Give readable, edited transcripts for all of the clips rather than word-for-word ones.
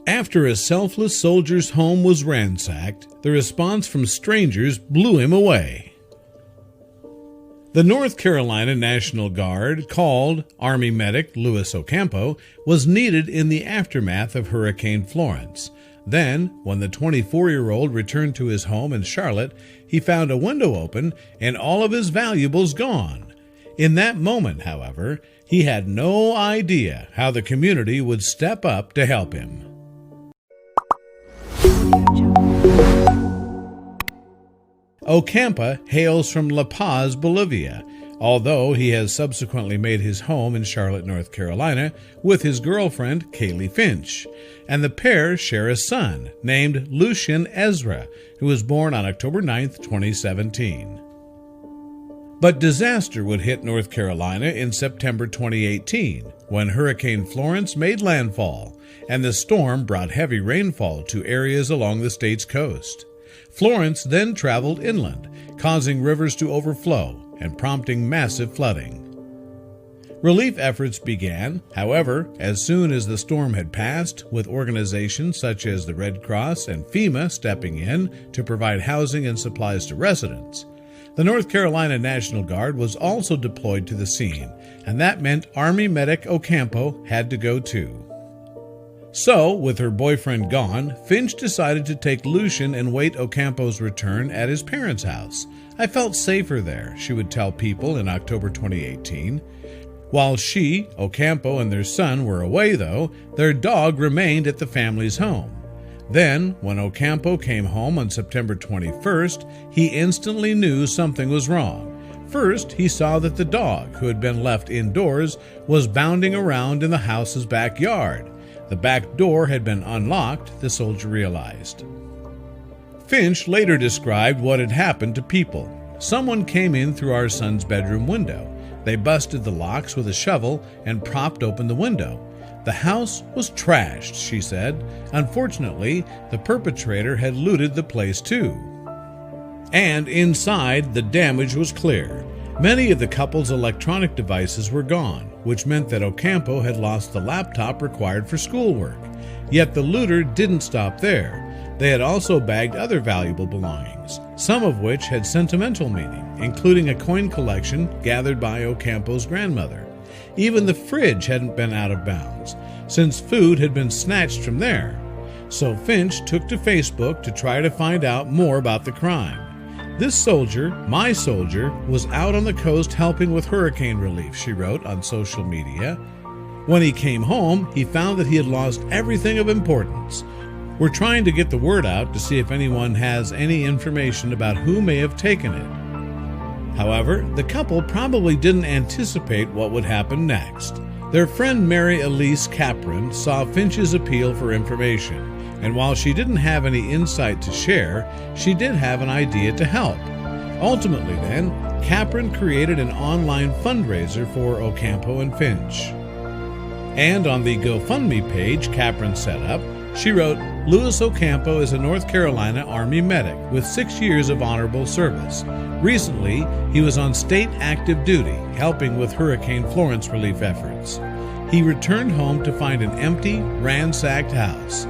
After a selfless soldier's home was ransacked, the response from strangers blew him away. The North Carolina National Guard, called Army Medic Louis Ocampo, was needed in the aftermath of Hurricane Florence. Then, when the 24-year-old returned to his home in Charlotte, he found a window open and all of his valuables gone. In that moment, however, he had no idea how the community would step up to help him. Ocampo hails from La Paz, Bolivia, although he has subsequently made his home in Charlotte, North Carolina, with his girlfriend, Kaylee Finch, and the pair share a son named Lucian Ezra, who was born on October 9, 2017. But disaster would hit North Carolina in September 2018, when Hurricane Florence made landfall, and the storm brought heavy rainfall to areas along the state's coast. Florence then traveled inland, causing rivers to overflow and prompting massive flooding. Relief efforts began, however, as soon as the storm had passed, with organizations such as the Red Cross and FEMA stepping in to provide housing and supplies to residents. The North Carolina National Guard was also deployed to the scene, and that meant Army Medic Ocampo had to go too. So, with her boyfriend gone, Finch decided to take Lucian and wait Ocampo's return at his parents' house. "I felt safer there," she would tell People in October 2018. While she, Ocampo, and their son were away, though, their dog remained at the family's home. Then, when Ocampo came home on September 21st, he instantly knew something was wrong. First, he saw that the dog, who had been left indoors, was bounding around in the house's backyard. The back door had been unlocked, the soldier realized. Finch later described what had happened to People. "Someone came in through our son's bedroom window. They busted the locks with a shovel and propped open the window. The house was trashed," she said. Unfortunately, the perpetrator had looted the place too. And inside, the damage was clear. Many of the couple's electronic devices were gone, which meant that Ocampo had lost the laptop required for schoolwork. Yet the looter didn't stop there. They had also bagged other valuable belongings, some of which had sentimental meaning, including a coin collection gathered by Ocampo's grandmother. Even the fridge hadn't been out of bounds, since food had been snatched from there. So Finch took to Facebook to try to find out more about the crime. "This soldier, my soldier, was out on the coast helping with hurricane relief," she wrote on social media. "When he came home, he found that he had lost everything of importance. We're trying to get the word out to see if anyone has any information about who may have taken it." However, the couple probably didn't anticipate what would happen next. Their friend Mary Elise Capron saw Finch's appeal for information, and while she didn't have any insight to share, she did have an idea to help. Ultimately then, Capron created an online fundraiser for Ocampo and Finch. And on the GoFundMe page Capron set up, she wrote, "Louis Ocampo is a North Carolina Army medic with 6 years of honorable service. Recently, he was on state active duty, helping with Hurricane Florence relief efforts. He returned home to find an empty, ransacked house.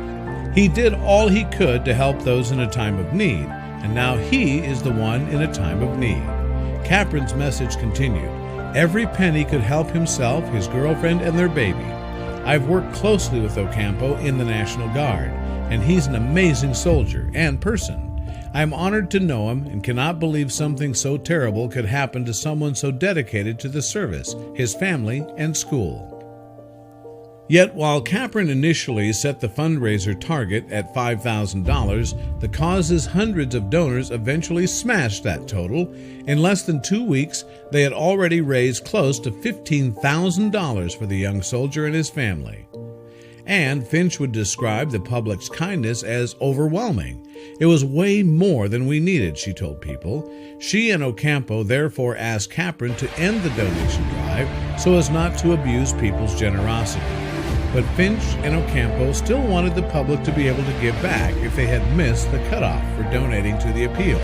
He did all he could to help those in a time of need, and now he is the one in a time of need." Capron's message continued, "Every penny could help himself, his girlfriend, and their baby. I've worked closely with Ocampo in the National Guard, and he's an amazing soldier and person. I'm honored to know him and cannot believe something so terrible could happen to someone so dedicated to the service, his family, and school." Yet while Capron initially set the fundraiser target at $5,000, the cause's hundreds of donors eventually smashed that total. In less than 2 weeks, they had already raised close to $15,000 for the young soldier and his family. And Finch would describe the public's kindness as overwhelming. "It was way more than we needed," she told People. She and Ocampo therefore asked Capron to end the donation drive so as not to abuse people's generosity. But Finch and Ocampo still wanted the public to be able to give back if they had missed the cutoff for donating to the appeal.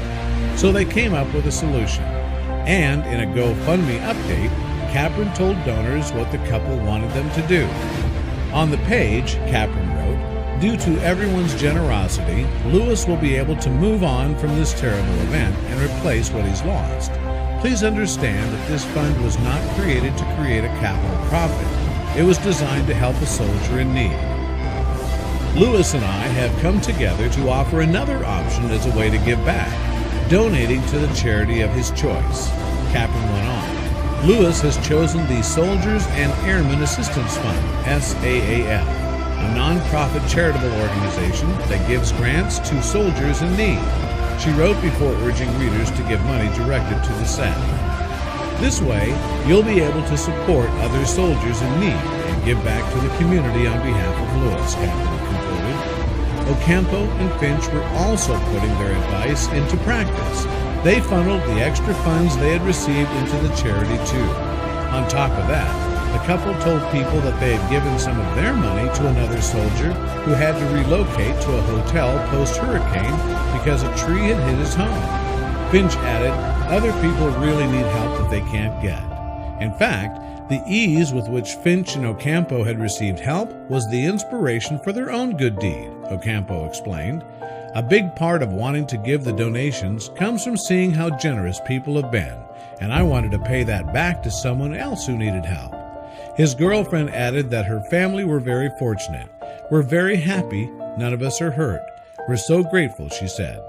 So they came up with a solution. And in a GoFundMe update, Capron told donors what the couple wanted them to do. On the page, Capron wrote, due to everyone's generosity, Lewis will be able to move on from this terrible event and replace what he's lost. Please understand that this fund was not created to create a capital profit. It was designed to help a soldier in need. Lewis and I have come together to offer another option as a way to give back, donating to the charity of his choice. Captain went on. Lewis has chosen the Soldiers and Airmen Assistance Fund, SAAF, a non-profit charitable organization that gives grants to soldiers in need. She wrote before urging readers to give money directed to the SAF. This way, you'll be able to support other soldiers in need and give back to the community on behalf of Lewis, Captain concluded. Ocampo and Finch were also putting their advice into practice. They funneled the extra funds they had received into the charity too. On top of that, the couple told people that they had given some of their money to another soldier who had to relocate to a hotel post-hurricane because a tree had hit his home. Finch added, other people really need help that they can't get. In fact, the ease with which Finch and Ocampo had received help was the inspiration for their own good deed, Ocampo explained. A big part of wanting to give the donations comes from seeing how generous people have been, and I wanted to pay that back to someone else who needed help. His girlfriend added that her family were very fortunate. We're very happy none of us are hurt. We're so grateful, she said.